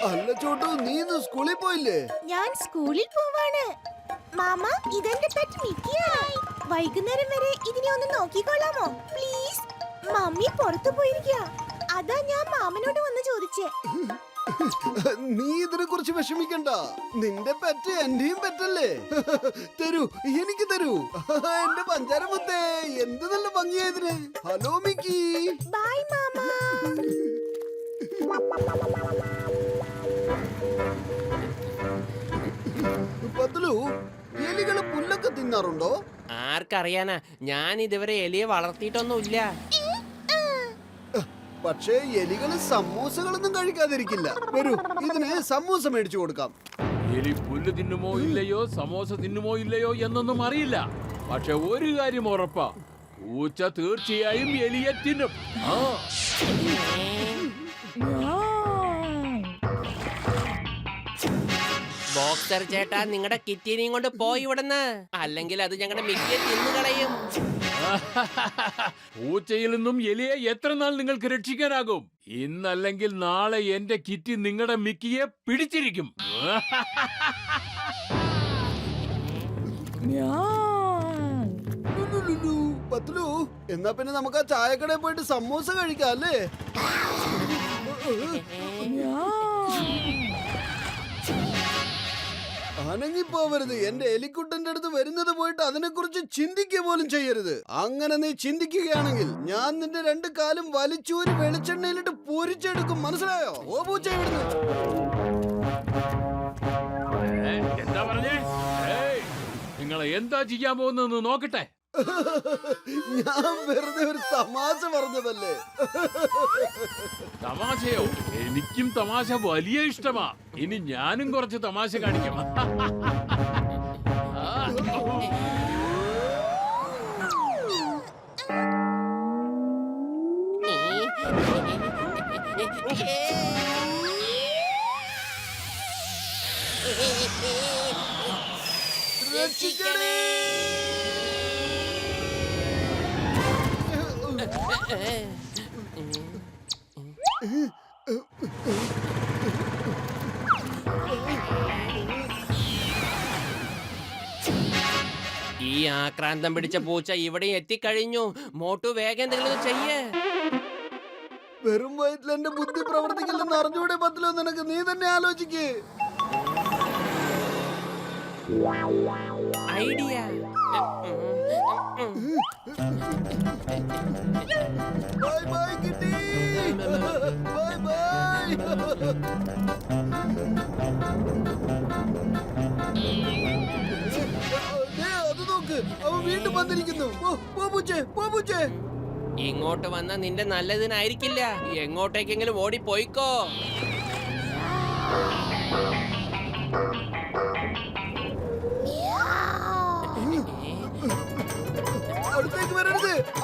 അല്ല ചോട്ടു, നീ ഇന്ന് സ്കൂളിൽ പോയില്ലേ? ഞാൻ സ്കൂളിൽ പോവാണ്. മാമ, ഇതെന്റെ പെറ്റ് മിക്കിയാണ്. വൈകുന്നേരം വരെ ഇതിനെ ഒന്ന് നോക്കിക്കൊള്ളാമോ പ്ലീസ്? മമ്മി പുറത്തു പോയിരിക്കുക. അതാ ഞാൻ മാമനോട് വന്ന് ചോദിച്ചേ. നീ ഇതിനെ കുറിച്ച് വിഷമിക്കണ്ട. നിന്റെ പെറ്റ് എന്റെയും പെറ്റല്ലേ. തരൂ, എനിക്ക് തരൂ. എന്റെ പഞ്ചാര മുത്തേ, എന്ത് നല്ല ഭംഗിയായതിന്. Hello Mickey. ബൈ മാമ. പത്ലു, എലികള് പുല്ലൊക്കെ തിന്നാറുണ്ടോ? ആർക്കറിയാനാ, ഞാൻ ഇതുവരെ എലിയെ വളർത്തിയിട്ടൊന്നുമില്ല. പക്ഷേ എലികള് സമൂസകളൊന്നും കഴിക്കാതിരിക്കില്ല. വരൂ, ഇതിന് സമൂസ മേടിച്ചു കൊടുക്കാം. എലി പുല്ല് തിന്നുമോ ഇല്ലയോ, സമോസ തിന്നുമോ ഇല്ലയോ എന്നൊന്നും അറിയില്ല. പക്ഷെ ഒരു കാര്യം ഉറപ്പാ, പൂച്ച തീർച്ചയായും എലിയെ തിന്നും. ബോക്സർ ചേട്ടാ, നിങ്ങളുടെ കിറ്റിനെയും കൊണ്ട് പോയി ഇവിടുന്ന്, അല്ലെങ്കിൽ അത് ഞങ്ങളുടെ മിക്കിയെ തിന്നുകളയും. പൂച്ചയിൽ നിന്നും എലിയെ എത്ര നാൾ നിങ്ങൾക്ക് രക്ഷിക്കാനാകും? ഇന്നല്ലെങ്കിൽ നാളെ എന്റെ കിറ്റി നിങ്ങളുടെ മിക്കിയെ പിടിച്ചിരിക്കും. പത്ലു, എന്നാ പിന്നെ നമുക്ക് ആ ചായക്കടയിൽ പോയിട്ട് സമൂസ കഴിക്കാം അല്ലേ? അനങ്ങിപ്പോവരുത്. എന്റെ എലിക്കുട്ടന്റെ അടുത്ത് വരുന്നത് പോയിട്ട് അതിനെ കുറിച്ച് ചിന്തിക്കുക പോലും ചെയ്യരുത്. അങ്ങനെ നീ ചിന്തിക്കുകയാണെങ്കിൽ ഞാൻ നിന്റെ രണ്ട് കാലും വലിച്ചൂരി വെളിച്ചെണ്ണയിലിട്ട് പൊരിച്ചെടുക്കും. മനസ്സിലായോ? ഓ പൂച്ച, ഇവിടുന്ന്. എന്താ പറഞ്ഞേ? നിങ്ങൾ എന്താ ചെയ്യാൻ പോകുന്നതെന്ന് നോക്കട്ടെ. ഞാൻ വെറുതെ ഒരു തമാശ പറഞ്ഞതല്ലേ. തമാശയോ? എനിക്കും തമാശ വലിയ ഇഷ്ടമാ. ഇനി ഞാനും കുറച്ച് തമാശ കാണിക്കാം. രക്ഷിക്കണേ. ഈ ആക്രാന്തം പിടിച്ച പൂച്ച ഇവിടെ എത്തിക്കഴിഞ്ഞു. മോട്ടു വേഗം എന്തെങ്കിലും ചെയ്യേ. വെറും വയറ്റിൽ എന്റെ ബുദ്ധി പ്രവർത്തിക്കില്ലെന്ന് അറിഞ്ഞൂടെ പറ്റില്ലോ നിനക്ക്? നീ തന്നെ ആലോചിക്കേ. ഐഡിയ. ബൈ ബൈ കിട്ടി. Bye bye. അത് നോക്ക്, അവൻ വീണ്ടും വന്നിരിക്കുന്നു. പൂച്ചേ. ഇങ്ങോട്ട് വന്ന നിന്റെ നല്ലതിനായിരിക്കില്ല. എങ്ങോട്ടേക്കെങ്കിലും ഓടിപ്പോയിക്കോ.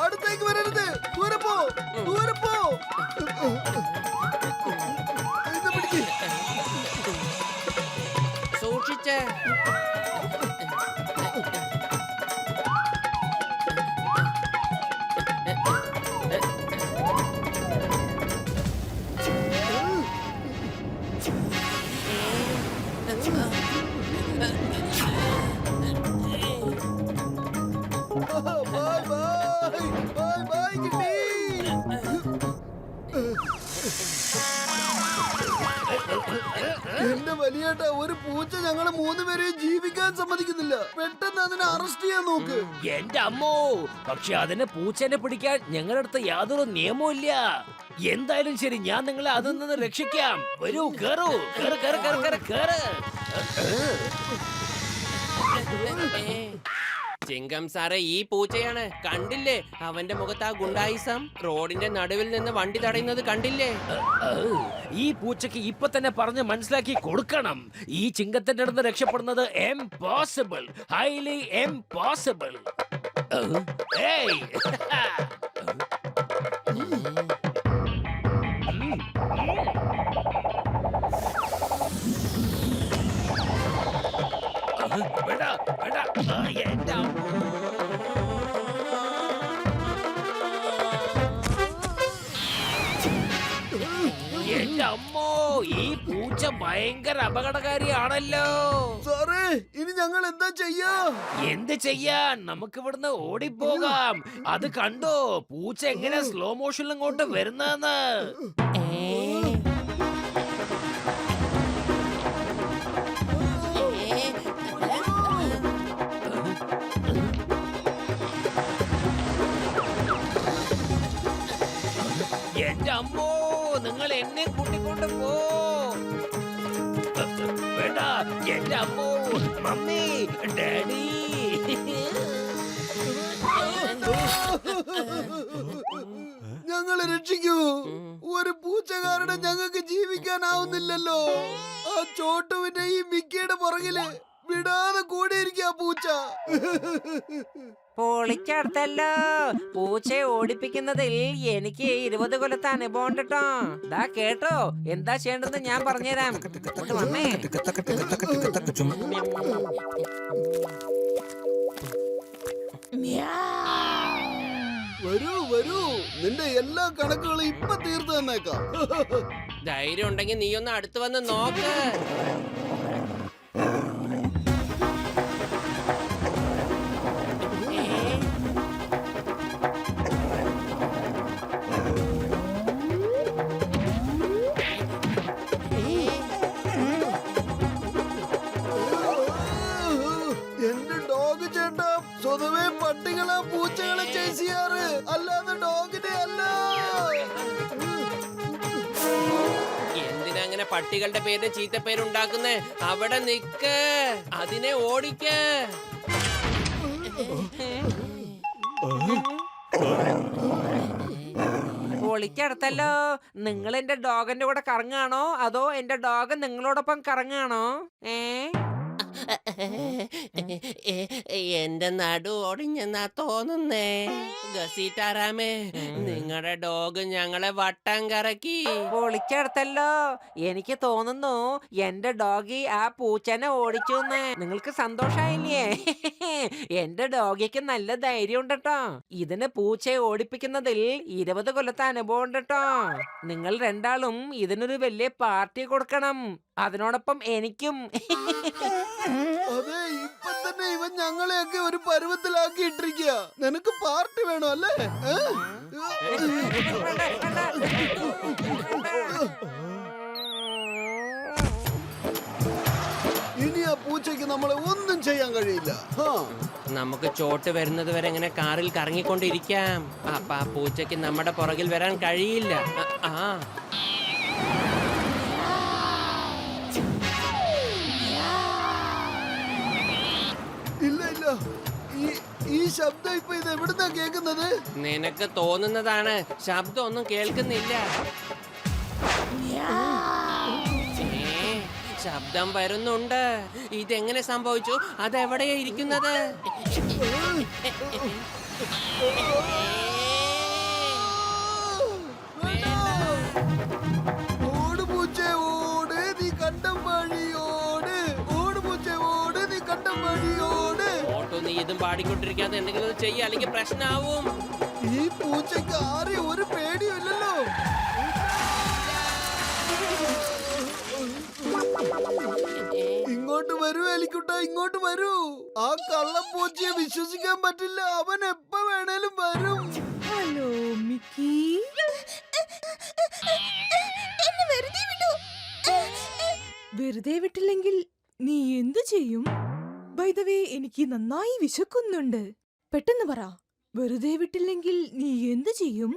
അടുത്തേക്ക് വരരുത്. ദൂരെ പോ. സൂക്ഷിച്ചേ. ബൈ കിട്ടി. എന്റെ വലിയേട്ട, ഒരു പൂച്ച ഞങ്ങളെ മൂന്നുപേരെയും ജീവിക്കാൻ സമ്മതിക്കുന്നില്ല. പെട്ടെന്ന് അതിനെ അറസ്റ്റ് ചെയ്യാൻ നോക്ക്. എന്റെ അമ്മോ, പക്ഷെ അതിനെ പൂച്ചേനെ പിടിക്കാൻ ഞങ്ങളുടെ അടുത്ത് യാതൊരു നിയമവും ഇല്ല. എന്തായാലും ശരി, ഞാൻ നിങ്ങളെ അതിൽ നിന്ന് രക്ഷിക്കാം. വരൂ, കേറൂ. കേറ്. ചിങ്കം സാറേ, ഈ പൂച്ചയാണ്. കണ്ടില്ലേ അവന്റെ മുഖത്ത് ആ ഗുണ്ടായിസം? റോഡിന്റെ നടുവിൽ നിന്ന് വണ്ടി തടയുന്നത് കണ്ടില്ലേ? ഈ പൂച്ചയ്ക്ക് ഇപ്പൊ തന്നെ പറഞ്ഞ് മനസ്സിലാക്കി കൊടുക്കണം. ഈ ചിങ്കത്തിന്റെ അടുത്ത് രക്ഷപ്പെടുന്നത് ഇംപോസിബിൾ, ഹൈലി ഇംപോസിബിൾ. എന്റെ അമ്മോ, ഈ പൂച്ച ഭയങ്കര അപകടകാരിയാണല്ലോ. സാറേ, ഇനി ഞങ്ങൾ എന്താ ചെയ്യാ? എന്ത് ചെയ്യാൻ, നമുക്ക് ഇവിടുന്ന് ഓടിപ്പോകാം. അത് കണ്ടോ, പൂച്ച എങ്ങനെ സ്ലോ മോഷനിൽ ഇങ്ങോട്ട് വരുന്നെന്ന്. എന്റെ അമ്മോ, നിങ്ങൾ എന്നെ കൂട്ടിക്കൊണ്ട് പോ. വേണ്ട, എന്റെ അമ്മോ, മമ്മി, ഡാഡി. ഞങ്ങളെ രക്ഷിക്കൂ. ഒരു പൂച്ച കാരണം ഞങ്ങൾക്ക് ജീവിക്കാനാവുന്നില്ലല്ലോ. ആ ചോട്ടുവിന്റെ ഈ മിക്കിയുടെ പുറകില് വിടാതെ കൂടിയിരിക്കാ പൂച്ച. പൊളിക്കടുത്തല്ലോ. പൂച്ചയെ ഓടിപ്പിക്കുന്നതിൽ എനിക്ക് 20 കൊല്ലത്തെ അനുഭവം ഉണ്ട് ട്ടോ. ദാ കേട്ടോ, എന്താ ചെയ്യേണ്ടതെന്ന് ഞാൻ പറഞ്ഞുതരാം. ഇങ്ങോട്ട് വന്നേ. വരൂ വരൂ, നിന്റെ എല്ലാ കണക്കുകളും ഇപ്പൊ തീർത്തു തന്നേക്കാം. ധൈര്യം ഉണ്ടെങ്കിൽ നീ ഒന്ന് അടുത്ത് വന്ന് നോക്ക്. എന്റെ ഡോഗ് ചേട്ടാ, സ്വതവേ പട്ടികളാ പൂച്ചകളെ ചേസ് ചെയ്യാറ്, അല്ലാതെ ഡോഗിനെ അല്ല. എന്തിനങ്ങനെ പട്ടികളുടെ പേരിന് ചീത്തപ്പേരുണ്ടാക്കുന്നേ? അവിടെ നിക്ക്, അതിനെ ഓടിക്ക്. പൊളിക്കടുത്തല്ലോ. നിങ്ങൾ എന്റെ ഡോഗിന്റെ കൂടെ കറങ്ങാണോ അതോ എന്റെ ഡോഗ് നിങ്ങളോടൊപ്പം കറങ്ങാണോ? എന്റെ നടു ഓടിഞ്ഞെന്നാ തോന്നുന്നേ. ഗസീറ്റാറാമേ, നിങ്ങളുടെ ഡോഗ് ഞങ്ങളെ വട്ടം കറക്കി. പൊളിക്കടുത്തല്ലോ. എനിക്ക് തോന്നുന്നു എന്റെ ഡോഗി ആ പൂച്ചനെ ഓടിച്ചു. നിങ്ങൾക്ക് സന്തോഷായില്ലേ? എന്റെ ഡോഗിക്ക് നല്ല ധൈര്യം ഉണ്ട് ട്ടോ. ഇതിന് പൂച്ചയെ ഓടിപ്പിക്കുന്നതിൽ 20 കൊല്ലത്തെ അനുഭവം ഉണ്ട് ട്ടോ. നിങ്ങൾ രണ്ടാളും ഇതിനൊരു വലിയ പാർട്ടി കൊടുക്കണം, അതിനോടൊപ്പം എനിക്കും. അതെ, ഇപ്പൊ തന്നെ ഇവൻ ഞങ്ങളെയൊക്കെ ഒരു പരുവത്തിലാക്കി ഇട്ടിരിക്കുക. നിനക്ക് പാർട്ടി വേണോ അല്ലേ? ഇനി ആ പൂച്ചയ്ക്ക് നമ്മളെ ഒന്നും ചെയ്യാൻ കഴിയില്ല. നമുക്ക് ചോട്ട് വരുന്നത് വരെ ഇങ്ങനെ കാറിൽ കറങ്ങിക്കൊണ്ടിരിക്കാം. അപ്പൊ ആ പൂച്ചയ്ക്ക് നമ്മുടെ പുറകിൽ വരാൻ കഴിയില്ല. ഇല്ല ഇല്ല, ഈ ശബ്ദം ഇപ്പൊ ഇത് എവിടുന്നാ കേൾക്കുന്നത്? നിനക്ക് തോന്നുന്നതാണ്, ശബ്ദം ഒന്നും കേൾക്കുന്നില്ല. ശബ്ദം വരുന്നുണ്ട്. ഇതെങ്ങനെ സംഭവിച്ചു? അതെവിടെയാ ഇരിക്കുന്നത്? ഓട് പൂച്ചേ ഓട്, നീ കണ്ടം വഴിയോട്. ഓട് പൂച്ചേ ഓട്, നീ കണ്ടം വഴിയോട്. ഓട്ടോ നീ ഇതും പാടിക്കൊണ്ടിരിക്കാതെ എന്തെങ്കിലും ചെയ്യുക, അല്ലെങ്കിൽ പ്രശ്നമാവും. ഈ പൂച്ചയ്ക്ക് ആരെയും ഒരു പേടിയും ഇല്ലല്ലോ. ഇങ്ങോട്ട് വരൂ എലിക്കുട്ട, ഇങ്ങോട്ട് വരൂ. ആ കള്ളപ്പൂച്ചയെ വിശ്വസിക്കാൻ പറ്റില്ല, അവൻ എപ്പ വേണേലും വരും. ഹലോ മിക്കി, എന്നെ വെറുതെ വിട്ടു. വെറുതെ വിട്ടില്ലെങ്കിൽ നീ എന്തു ചെയ്യും? ബൈ ദ വേ, എനിക്ക് നന്നായി വിശക്കുന്നുണ്ട്. പെട്ടെന്ന് പറ, വെറുതെ വിട്ടില്ലെങ്കിൽ നീ എന്തു ചെയ്യും?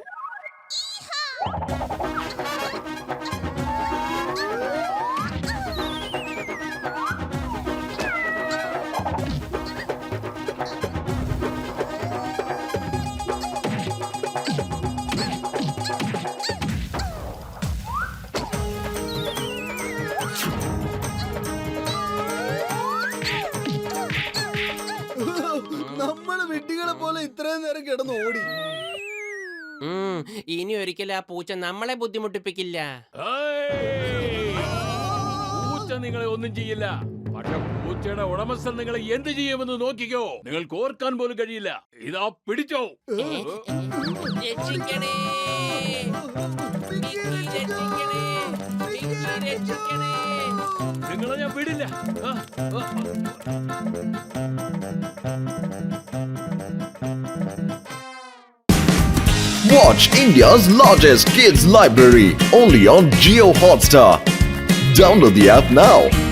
നമ്മള് വിഡ്ഢികളെ പോലെ ഇത്രയും നേരം കിടന്ന് ഓടി. ഇനി ഒരിക്കലും ആ പൂച്ച നമ്മളെ ബുദ്ധിമുട്ടിപ്പിക്കില്ല. പൂച്ച നിങ്ങളെ ഒന്നും ചെയ്യില്ല. പക്ഷെ പൂച്ചയുടെ ഉടമസ്ഥൻ നിങ്ങളെ എന്ത് ചെയ്യുമെന്ന് നോക്കിക്കോ. നിങ്ങൾക്ക് ഓർക്കാൻ പോലും കഴിയില്ല. ഇതാ പിടിച്ചോ. രക്ഷിക്കണേ മിക്കി, രക്ഷിക്കണേ മിക്കി, രക്ഷിക്കണേ. നിങ്ങളെ ഞാൻ വിടില്ല. ആ, ആ, ആ. Watch India's largest kids library only on Jio Hotstar. Download the app now.